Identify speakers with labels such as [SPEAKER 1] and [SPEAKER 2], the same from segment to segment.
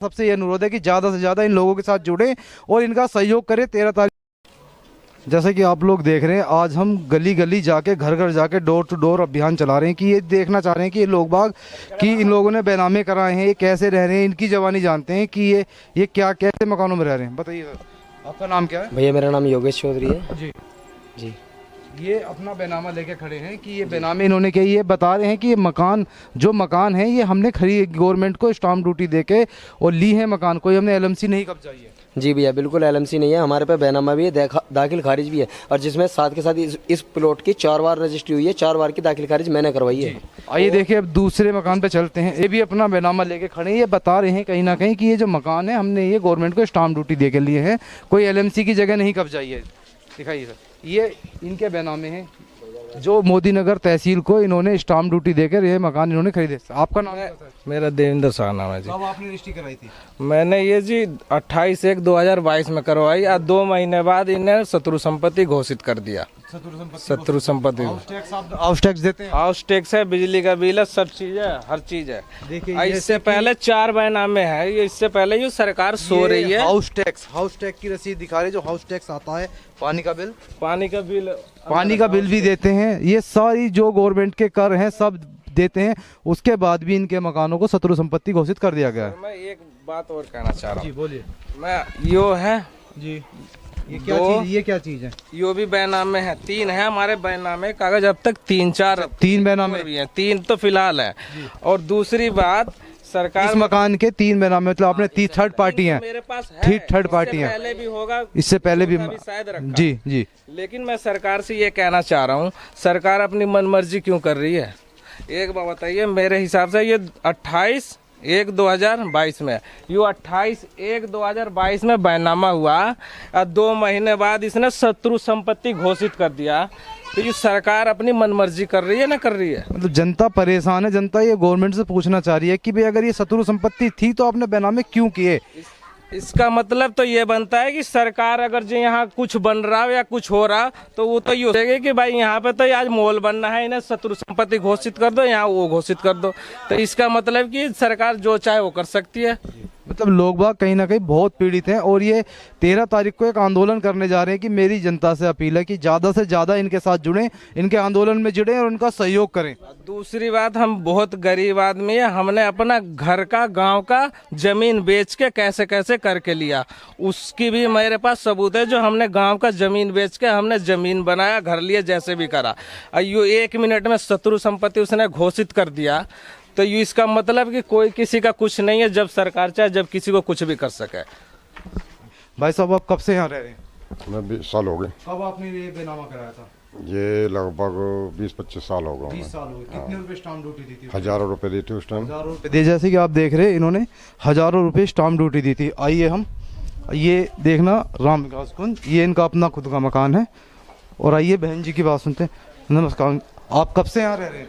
[SPEAKER 1] सबसे ये अनुरोध है कि ज़्यादा से ज़्यादा इन लोगों के साथ जुड़ें और इनका सहयोग करें। 13 तारीख जैसे कि आप लोग देख रहे हैं, आज हम गली गली जाके घर घर जाके डोर टू डोर अभियान चला रहे हैं कि ये देखना चाह रहे हैं कि ये लोग बाग कि इन लोगों ने बेनामे कराए हैं, ये कैसे रह रहे हैं, इनकी जवानी जानते हैं कि ये क्या कैसे मकानों में रह रहे हैं। बताइए सर, आपका नाम क्या है?
[SPEAKER 2] भैया मेरा नाम योगेश चौधरी है।
[SPEAKER 1] जी
[SPEAKER 2] जी,
[SPEAKER 1] ये अपना बेनामा लेके खड़े हैं कि ये बेनामे इन्होंने क्या, ये बता रहे हैं कि ये मकान जो मकान है ये हमने खरीद गवर्नमेंट को स्टाम्प ड्यूटी देके और ली है मकान, कोई हमने एलएमसी नहीं कब्जाई है।
[SPEAKER 2] जी भैया बिल्कुल एलएमसी नहीं है, हमारे पे बैनामा भी है, दाखिल खारिज भी है, और जिसमें साथ के साथ इस प्लॉट की 4 बार रजिस्ट्री हुई है, 4 बार की दाखिल खारिज मैंने करवाई है।
[SPEAKER 1] आइए देखिए अब दूसरे मकान पे चलते हैं। ये भी अपना बेनामा लेके खड़े हैं, ये बता रहे हैं कहीं ना कहीं कि ये जो मकान है हमने ये गवर्नमेंट को स्टाम्प ड्यूटी दे के लिए है, कोई एलएमसी की जगह नहीं कब्जाई है। दिखाइए सर, ये इनके बेनामे हैं जो मोदी नगर तहसील को इन्होंने स्टाम्प ड्यूटी देकर ये मकान इन्होंने खरीदे। आपका नाम क्या है?
[SPEAKER 3] मेरा देवेंद्र शाह नाम है जी।
[SPEAKER 1] कब आपने रजिस्ट्री कराई थी?
[SPEAKER 3] मैंने ये जी 28/1/2022 में करवाई और 2 महीने बाद इन्हें शत्रु संपत्ति घोषित कर दिया। शत्रु संपत्ति
[SPEAKER 1] हाउस टैक्स देते हैं?
[SPEAKER 3] हाउस टैक्स है, बिजली का बिल है, सब चीज है, हर चीज है।
[SPEAKER 1] देखिए
[SPEAKER 3] इससे पहले 4 बैनामे है, ये इससे पहले ये सरकार सो रही है।
[SPEAKER 1] हाउस टैक्स की रसीद दिखा रहे, जो हाउस टैक्स आता है, पानी का बिल भी देते हैं। ये सारी जो गवर्नमेंट के कर हैं सब देते हैं, उसके बाद भी इनके मकानों को शत्रु संपत्ति घोषित कर दिया गया है।
[SPEAKER 3] मैं एक बात और कहना चाह रहा हूँ।
[SPEAKER 1] जी बोलिए।
[SPEAKER 3] मैं यो है
[SPEAKER 1] जी, ये क्या चीज है?
[SPEAKER 3] यो भी बैनामे है, 3 है हमारे बैनामे कागज, अब तक 3 बैनामे भी हैं, 3 तो फिलहाल है। और दूसरी बात, सरकार
[SPEAKER 1] इस मकान के 3 बेनामे, मतलब आपने थर्ड पार्टी हैं?
[SPEAKER 3] मेरे पास है,
[SPEAKER 1] थर्ड पार्टी हैं,
[SPEAKER 3] पहले भी होगा,
[SPEAKER 1] इससे पहले भी
[SPEAKER 3] शायद रखा।
[SPEAKER 1] जी जी।
[SPEAKER 3] लेकिन मैं सरकार से ये कहना चाह रहा हूँ, सरकार अपनी मनमर्जी क्यों कर रही है? एक बात बताइए, मेरे हिसाब से ये 28/1/2022 में, यो 28/1/2022 में बैनामा हुआ और 2 महीने बाद इसने शत्रु संपत्ति घोषित कर दिया। तो ये सरकार अपनी मनमर्जी कर रही है ना कर रही है?
[SPEAKER 1] मतलब जनता परेशान है, जनता ये गवर्नमेंट से पूछना चाह रही है कि भाई अगर ये शत्रु संपत्ति थी तो आपने बेनामे क्यों किए?
[SPEAKER 3] इसका मतलब तो ये बनता है कि सरकार अगर जो यहाँ कुछ बन रहा हो या कुछ हो रहा तो वो तो ये हो कि भाई यहाँ पे तो आज मॉल बनना है, इन्हें शत्रु संपत्ति घोषित कर दो, यहाँ वो घोषित कर दो। तो इसका मतलब कि सरकार जो चाहे वो कर सकती है।
[SPEAKER 1] मतलब लोग बाग कहीं ना कहीं बहुत पीड़ित हैं और ये 13 तारीख को एक आंदोलन करने जा रहे हैं कि मेरी जनता से अपील है कि ज़्यादा से ज़्यादा इनके साथ जुड़ें, इनके आंदोलन में जुड़ें और उनका सहयोग करें।
[SPEAKER 3] दूसरी बात, हम बहुत गरीब आदमी है, हमने अपना घर का गांव का जमीन बेच के कैसे कैसे करके लिया, उसकी भी मेरे पास सबूत है। जो हमने गाँव का जमीन बेच के हमने जमीन बनाया, घर लिए, जैसे भी करा, और यो 1 मिनट में शत्रु संपत्ति उसने घोषित कर दिया। तो ये इसका मतलब कि कोई किसी का कुछ नहीं है, जब सरकार चाहे जब किसी को कुछ भी कर सके।
[SPEAKER 1] भाई साहब आप कब से यहाँ रह रहे हैं?
[SPEAKER 4] मैं 20 साल हो गए।
[SPEAKER 1] कब आपने ये बेनामा कराया था?
[SPEAKER 4] ये लगभग 20-25 साल हो गए।
[SPEAKER 1] 20 साल हो गए। कितने रुपए स्टाम्प ड्यूटी दी थी?
[SPEAKER 4] हज़ारों रुपए दी थी उस टाइम।
[SPEAKER 1] 1000 रुपए। जैसे कि आप देख रहे हैं, इन्होंने हज़ारों रुपए स्टाम्प ड्यूटी दी थी। आइए हम ये देखना, राम विकास कुंज, ये इनका अपना खुद का मकान है। और आइए बहन जी की बात सुनते हैं। नमस्कार, आप कब से यहाँ रह रहे हैं?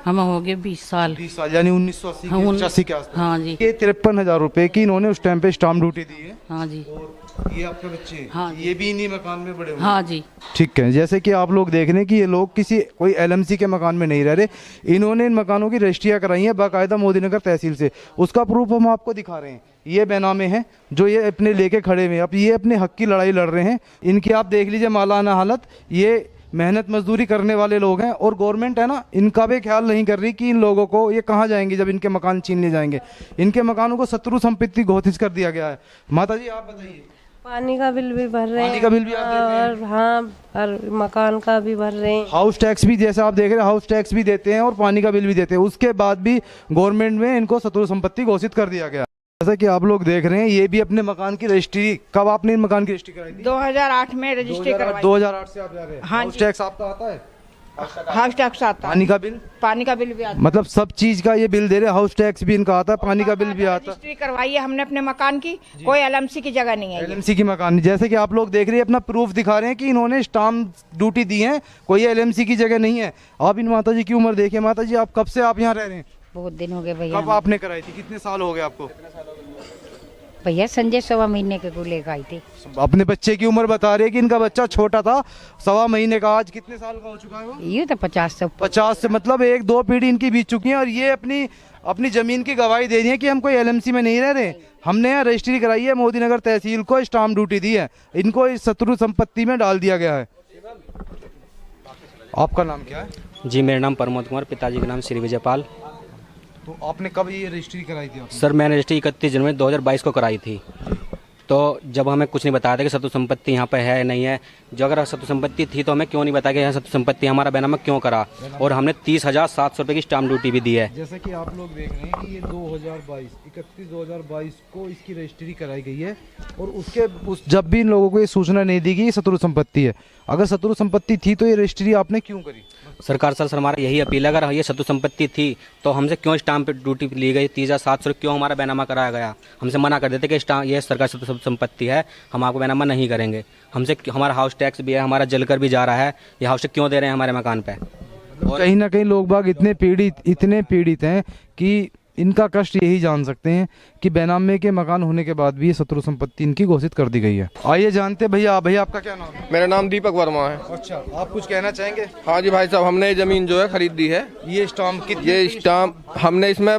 [SPEAKER 5] हम हो गए 20 साल।
[SPEAKER 1] 20 साल यानी 1980 के 85 के आसपास।
[SPEAKER 5] हाँ जी।
[SPEAKER 1] ये 53,000 रुपए की इन्होंने उस टाइम पे स्टाम्प ड्यूटी दी है।
[SPEAKER 5] हाँ जी।
[SPEAKER 1] और ये आपके बच्चे हैं?
[SPEAKER 5] हाँ जी।
[SPEAKER 1] ये भी इन्हीं मकान में बड़े हुए?
[SPEAKER 5] हाँ जी।
[SPEAKER 1] ठीक है, जैसे कि आप लोग देख रहे हैं कि ये लोग किसी कोई एलएमसी के मकान में नहीं रह रहे, इन्होंने इन मकानों की रजिस्ट्रियाँ कराई हैं बाकायदा मोदी नगर तहसील से। उसका प्रूफ हम आपको दिखा रहे हैं। ये बेनामे हैं जो ये अपने लेके खड़े हुए हैं। अब ये अपने हक की लड़ाई लड़ रहे हैं। इनकी आप देख लीजिए मालाना हालत, ये मेहनत मजदूरी करने वाले लोग हैं और गवर्नमेंट है ना, इनका भी ख्याल नहीं कर रही कि इन लोगों को ये कहाँ जाएंगे जब इनके मकान छीन लिए जाएंगे। इनके मकानों को शत्रु संपत्ति घोषित कर दिया गया है। माता जी आप बताइए।
[SPEAKER 6] पानी का बिल भी भर रहे हैं,
[SPEAKER 1] पानी का बिल भी आप देते हैं?
[SPEAKER 6] और हाँ, और मकान का भी भर रहे हैं।
[SPEAKER 1] हाउस टैक्स भी, जैसे आप देख रहे हैं, हाउस टैक्स भी देते हैं और पानी का बिल भी देते हैं। उसके बाद भी गवर्नमेंट में इनको शत्रु संपत्ति घोषित कर दिया गया। जैसा कि आप लोग देख रहे हैं, ये भी अपने मकान की रजिस्ट्री, कब आपने मकान की रजिस्ट्री कराई थी?
[SPEAKER 7] 2008 में रजिस्ट्री करवाई।
[SPEAKER 1] 2008 से आप जा रहे हैं?
[SPEAKER 7] हाँ
[SPEAKER 1] हाउस टैक्स आपका आता है?
[SPEAKER 7] हाउस टैक्स आता है,
[SPEAKER 1] पानी का बिल?
[SPEAKER 7] पानी का बिल भी आता है।
[SPEAKER 1] मतलब सब चीज का ये बिल दे रहे हैं। हाउस टैक्स भी इनका आता है, पानी का बिल भी आता है।
[SPEAKER 7] रजिस्ट्री करवाई है हमने अपने मकान की, कोई एलएमसी की जगह नहीं है ये।
[SPEAKER 1] एलएमसी की मकान, जैसे कि आप लोग देख रहे हैं, अपना प्रूफ दिखा रहे हैं कि इन्होंने स्टाम्प ड्यूटी दी है, कोई एलएमसी की जगह नहीं है। आप इन माता जी की उम्र देखिए। माता जी आप कब से आप यहाँ रह रहे हैं?
[SPEAKER 5] बहुत दिन हो गए भैया।
[SPEAKER 1] कब आपने कराई थी? कितने साल हो गए आपको?
[SPEAKER 5] भैया संजय 1.25 महीने के को लेकर आई थी।
[SPEAKER 1] अपने बच्चे की उम्र बता रहे हैं कि इनका बच्चा छोटा था, 1.25 महीने का। आज कितने साल का हो चुका है वो?
[SPEAKER 5] ये तो 50 से
[SPEAKER 1] 50 से, मतलब 1-2 पीढ़ी इनकी बीत चुकी है। और ये अपनी जमीन की गवाही दे रही है कि हम कोई एलएमसी में नहीं रह रहे, हमने यहाँ रजिस्ट्री कराई है, मोदी नगर तहसील को स्टाम्प ड्यूटी दी है, इनको इस शत्रु संपत्ति में डाल दिया गया है। आपका नाम क्या है?
[SPEAKER 8] जी मेरा नाम प्रमोद कुमार, पिताजी का नाम श्री विजयपाल।
[SPEAKER 1] तो आपने कब ये रजिस्ट्री कराई थी?
[SPEAKER 8] सर मैंने रजिस्ट्री 31 जनवरी 2022 को कराई थी। तो जब हमें कुछ नहीं बताया था कि शत्रु संपत्ति यहाँ पे है नहीं है, जो अगर शत्रु संपत्ति थी तो हमें क्यों नहीं बताया कि यहाँ शत्रु संपत्ति हमारा बैनामा क्यों करा, और हमने 30,700 रुपये की स्टाम्प ड्यूटी भी दी है।
[SPEAKER 1] जैसे कि आप लोग देख रहे हैं कि ये 31 को इसकी रजिस्ट्री कराई गई है, और जब भी इन लोगों को ये सूचना नहीं दी गई शत्रु संपत्ति है। अगर शत्रु संपत्ति थी तो ये रजिस्ट्री आपने क्यों करी?
[SPEAKER 8] सरकार सर हमारा यही अपील है, अगर ये शत्रु संपत्ति थी तो हमसे क्यों स्टाम्प ड्यूटी ली गई, 30,700 क्यों हमारा बैनामा कराया गया? हमसे मना कर देते कि ये सरकार शत्रु संपत्ति है, हम आपको बैनामा नहीं करेंगे। हमसे हमारा हाउस टैक्स भी है, हमारा जलकर भी जा रहा है, ये हाउस टैक्स क्यों दे रहे हैं हमारे मकान पे?
[SPEAKER 1] कहीं ना कहीं लोग बाग इतने पीड़ित हैं कि इनका कष्ट यही जान सकते हैं कि बेनामे के मकान होने के बाद भी ये शत्रु संपत्ति इनकी घोषित कर दी गई है। आइए जानते भैया आपका क्या नाम है?
[SPEAKER 9] मेरा नाम दीपक वर्मा है।
[SPEAKER 1] अच्छा, आप कुछ कहना चाहेंगे?
[SPEAKER 9] हाँ जी भाई साहब, हमने ये जमीन जो है खरीदी है।
[SPEAKER 1] ये स्टाम्प
[SPEAKER 9] हमने इसमें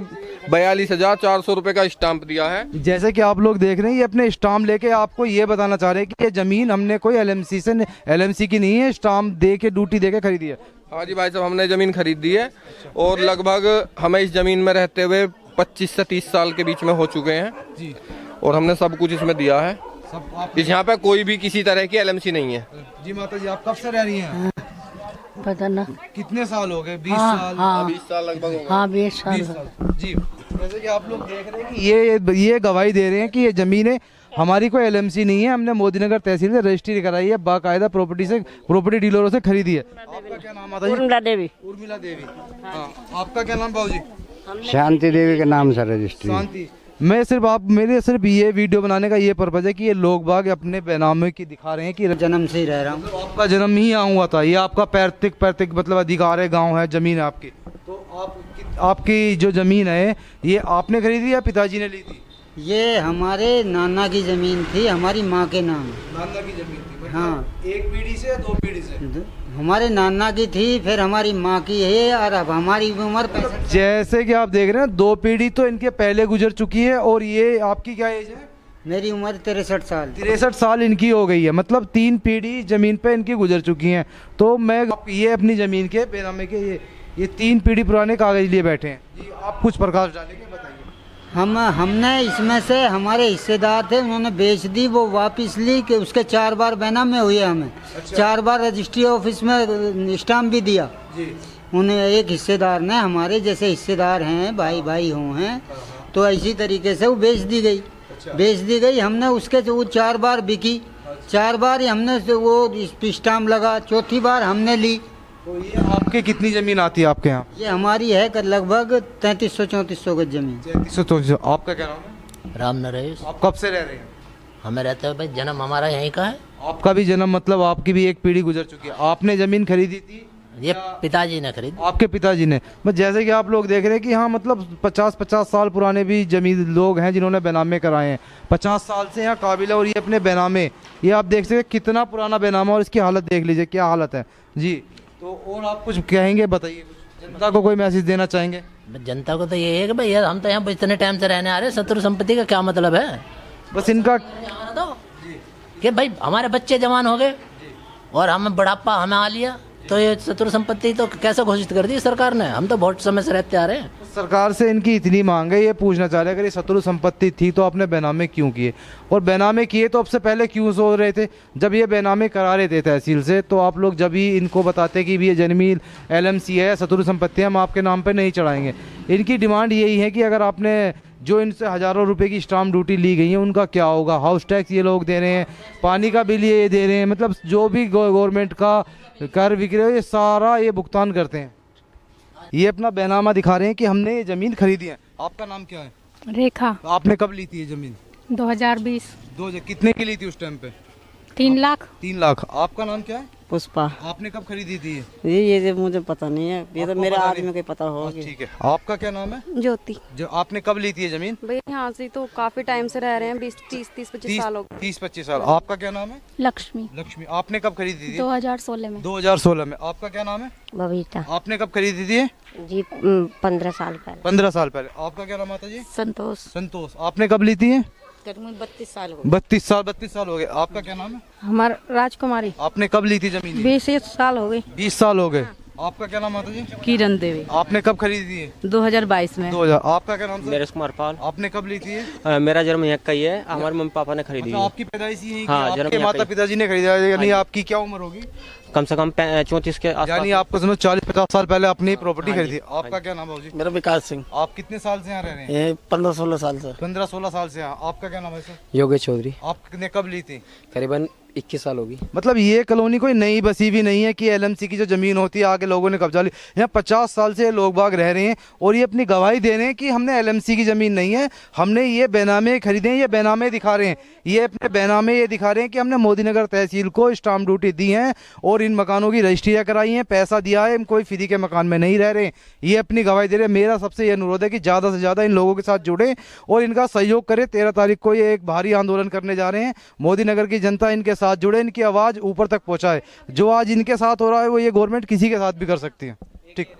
[SPEAKER 9] 42,400 रुपए का स्टाम्प दिया है।
[SPEAKER 1] जैसे कि आप लोग देख रहे हैं, ये अपने स्टाम्प लेके आपको ये बताना चाह रहे हैं कि ये जमीन हमने कोई एलएमसी की नहीं है, स्टाम्प दे के ड्यूटी दे के खरीदी है।
[SPEAKER 9] हाँ जी भाई साहब, हमने जमीन खरीदी है और लगभग हमें इस जमीन में रहते हुए 25 से 30 साल के बीच में हो चुके हैं जी, और हमने सब कुछ इसमें दिया है। इस यहाँ पे कोई भी किसी तरह की एलएमसी नहीं है।
[SPEAKER 1] जी माता जी, आप कब से रह रही हैं?
[SPEAKER 5] पता ना
[SPEAKER 1] कितने साल हो गए? 20 साल?
[SPEAKER 5] हाँ,
[SPEAKER 9] 20 साल लगभग हो गए।
[SPEAKER 5] हाँ 20 साल।
[SPEAKER 1] जी, जैसे कि आप लोग देख रहे हैं कि ये गवाही दे रहे हैं कि ये जमीनें हमारी कोई एलएमसी नहीं है, हमने मोदी नगर तहसील से रजिस्ट्री कराई है, बाकायदा प्रॉपर्टी डीलरों से खरीदी है। आपका क्या नाम आता है?
[SPEAKER 6] उर्मिला देवी।
[SPEAKER 1] उर्मिला देवी। हाँ, आपका क्या नाम बाबूजी?
[SPEAKER 10] शांति देवी के नाम से रजिस्ट्री।
[SPEAKER 1] शांति। मेरे सिर्फ ये वीडियो बनाने का ये पर्पज है कि ये लोग बाग अपने बेनामे की दिखा रहे हैं कि
[SPEAKER 10] जन्म से ही रह रहा हूँ।
[SPEAKER 1] तो आपका जन्म ही यहाँ हुआ था, ये आपका पैतृक मतलब अधिकार है, गाँव है, जमीन है आपकी। तो आपकी जो जमीन है ये आपने खरीदी या पिताजी ने ली थी?
[SPEAKER 10] ये हमारे नाना की जमीन थी, हमारी माँ के नाम।
[SPEAKER 1] नाना की जमीन थी?
[SPEAKER 10] हाँ।
[SPEAKER 1] एक पीढ़ी से या 2 पीढ़ी से?
[SPEAKER 10] हमारे नाना की थी, फिर हमारी माँ की है, और अब हमारी उम्र 65।
[SPEAKER 1] जैसे कि आप देख रहे हैं 2 पीढ़ी तो इनके पहले गुजर चुकी है, और ये आपकी क्या एज है?
[SPEAKER 10] मेरी उम्र 63 साल।
[SPEAKER 1] 63 साल इनकी हो गई है, मतलब 3 पीढ़ी जमीन पे इनकी गुजर चुकी हैं। तो मैं ये अपनी जमीन के बेनामे के ये 3 पीढ़ी पुराने कागज लिए बैठे हैं जी। आप कुछ प्रकाश डालेंगे, बताइए।
[SPEAKER 10] हमने इसमें से हमारे हिस्सेदार थे, उन्होंने बेच दी, वो वापस ली कि उसके 4 बार बैनामे हुए हमें। अच्छा। 4 बार रजिस्ट्री ऑफिस में स्टाम्प भी दिया जी। उन्हें एक हिस्सेदार ने, हमारे जैसे हिस्सेदार हैं, भाई हो हैं, तो इसी तरीके से वो बेच दी गई। अच्छा। बेच दी गई, हमने उसके वो 4 बार बिकी, 4 बार हमने वो स्टाम्प लगा, चौथी बार हमने ली।
[SPEAKER 1] तो ये आपके कितनी जमीन आती है आपके यहाँ?
[SPEAKER 10] ये हमारी है लगभग 3300-3400 गज जमीन।
[SPEAKER 1] 3300। आपका क्या नाम है?
[SPEAKER 11] राम नरेश।
[SPEAKER 1] आप कब से रह रहे हैं?
[SPEAKER 11] हमें रहते हुए भाई जन्म हमारा यहीं का है।
[SPEAKER 1] आपका भी जन्म, मतलब आपकी भी एक पीढ़ी गुजर चुकी है। आपने जमीन खरीदी थी?
[SPEAKER 11] ये पिताजी ने खरीदी।
[SPEAKER 1] आपके पिताजी ने? बस जैसे कि आप लोग देख रहे हैं कि हाँ, मतलब 50 साल पुराने भी जमीन लोग हैं जिन्होंने बैनामे कराए हैं। 50 साल से यहाँ काबिल है, और ये अपने बैनामे, ये आप देख सकते हैं कितना पुराना बैनामा, और इसकी हालत देख लीजिए क्या हालत है जी। तो और आप कुछ कहेंगे, बताइए, जनता को कोई मैसेज देना चाहेंगे?
[SPEAKER 11] जनता को तो ये है कि भाई यार, हम तो यहाँ इतने टाइम से रहने आ रहे हैं, शत्रु संपत्ति का क्या मतलब है?
[SPEAKER 1] बस इनका
[SPEAKER 11] कि भाई हमारे बच्चे जवान हो गए और हमें बुढ़ापा हमें आ लिया, तो ये शत्रु संपत्ति तो कैसे घोषित कर दी सरकार ने? हम तो बहुत समय से रहते आ रहे हैं।
[SPEAKER 1] सरकार से इनकी इतनी मांग है, ये पूछना चाह रहे हैं अगर ये शत्रु संपत्ति थी तो आपने बैनामे क्यों किए, और बैनामे किए तो अब से पहले क्यों सोच रहे थे? जब ये बैनामे करा रहे थे तहसील से, तो आप लोग जब ही इनको बताते कि भी ये जमीन एलएमसी है, शत्रु संपत्ति, हम आपके नाम पे नहीं चढ़ाएंगे। इनकी डिमांड यही है कि अगर आपने जो इनसे हज़ारों रुपए की स्टाम्प ड्यूटी ली गई है उनका क्या होगा? हाउस टैक्स ये लोग दे रहे हैं, पानी का बिल ये दे रहे हैं, मतलब जो भी गवर्नमेंट का कर विक्रय ये सारा ये भुगतान करते हैं। ये अपना बैनामा दिखा रहे हैं कि हमने ये ज़मीन खरीदी है। आपका नाम क्या है?
[SPEAKER 12] रेखा।
[SPEAKER 1] आपने कब ली थी ये ज़मीन?
[SPEAKER 12] 2020।
[SPEAKER 1] कितने की ली थी उस टाइम पे?
[SPEAKER 12] 3 लाख।
[SPEAKER 1] 3 लाख। आपका नाम क्या है?
[SPEAKER 6] पुष्पा।
[SPEAKER 1] आपने कब खरीदी थी
[SPEAKER 6] ये मुझे पता नहीं है, ये तो मेरे आदमी को पता होगा।
[SPEAKER 1] ठीक है, आपका क्या नाम है?
[SPEAKER 12] ज्योति।
[SPEAKER 1] जो आपने कब ली थी ये जमीन?
[SPEAKER 12] भाई यहाँ से तो काफी टाइम से रह रहे हैं, 30-25 साल हो गए।
[SPEAKER 1] 30-25 साल। आपका क्या नाम है?
[SPEAKER 12] लक्ष्मी।
[SPEAKER 1] लक्ष्मी, आपने कब खरीदी थी?
[SPEAKER 12] 2016 में।
[SPEAKER 1] 2016 में। आपका क्या नाम है?
[SPEAKER 5] बबीता
[SPEAKER 1] आपने कब खरीदी थी?
[SPEAKER 5] जी 15 साल पहले।
[SPEAKER 1] 15 साल पहले। आपका क्या नाम माता जी?
[SPEAKER 12] संतोष।
[SPEAKER 1] संतोष, आपने कब ली थी?
[SPEAKER 5] 32 साल हो
[SPEAKER 1] 32 साल हो गए। आपका क्या नाम है?
[SPEAKER 12] हमारा राजकुमारी।
[SPEAKER 1] आपने कब ली थी जमीन?
[SPEAKER 12] 20 साल हो गए।
[SPEAKER 1] 20 साल हो गए। आपका क्या नाम माता जी?
[SPEAKER 6] किरण देवी।
[SPEAKER 1] आपने कब खरीदी है?
[SPEAKER 6] 2022 में।
[SPEAKER 1] 2000। आपका क्या नाम सर?
[SPEAKER 8] नरेश कुमार पाल।
[SPEAKER 1] आपने कब ली थी?
[SPEAKER 8] मेरा जन्म यहाँ का ही है, हमारे मम्मी पापा ने खरीदी
[SPEAKER 1] अच्छा,
[SPEAKER 8] है।
[SPEAKER 1] आपकी पैदाइश यहीं की?
[SPEAKER 8] हाँ, जन्म
[SPEAKER 1] आपके
[SPEAKER 8] यहाँ
[SPEAKER 1] माता पिताजी ने खरीदा, यानी आपकी क्या उम्र होगी?
[SPEAKER 8] कम से कम 34 के आसपास।
[SPEAKER 1] यानी आपको समझो 40-50 साल पहले अपनी प्रॉपर्टी खरीदी। आपका क्या नाम है जी?
[SPEAKER 6] मेरा विकास सिंह।
[SPEAKER 1] आप कितने साल से यहाँ रह रहे हैं?
[SPEAKER 6] ये 15-16 साल से।
[SPEAKER 1] 15-16 साल से यहाँ। आपका क्या नाम है सर?
[SPEAKER 2] योगेश चौधरी।
[SPEAKER 1] आपने कब ली थी?
[SPEAKER 2] करीबन 21 साल होगी।
[SPEAKER 1] मतलब ये कॉलोनी कोई नई बसी हुई नहीं है कि एलएमसी की जो जमीन होती है आगे लोगों ने कब्जा ली। यहाँ 50 साल से लोग बाग रह रहे हैं और ये अपनी गवाही दे रहे हैं कि हमने एलएमसी की जमीन नहीं है, हमने ये बेनामे खरीदे हैं। ये बेनामे दिखा रहे हैं, ये अपने बेनामे ये दिखा रहे हैं कि हमने मोदीनगर तहसील को स्टाम्प ड्यूटी दी है और इन मकानों की रजिस्ट्रियाँ कराई हैं, पैसा दिया है, हम कोई फ्री के मकान में नहीं रह रहे हैं। ये अपनी गवाही दे रहे हैं। मेरा सबसे ये अनुरोध है कि ज़्यादा से ज़्यादा इन लोगों के साथ जुड़े और इनका सहयोग करें। 13 तारीख को ये एक भारी आंदोलन करने जा रहे हैं। मोदीनगर की जनता इनके साथ जुड़े, इनकी आवाज़ ऊपर तक पहुंचाए। जो आज इनके साथ हो रहा है वो ये गवर्नमेंट किसी के साथ भी कर सकती है। ठीक।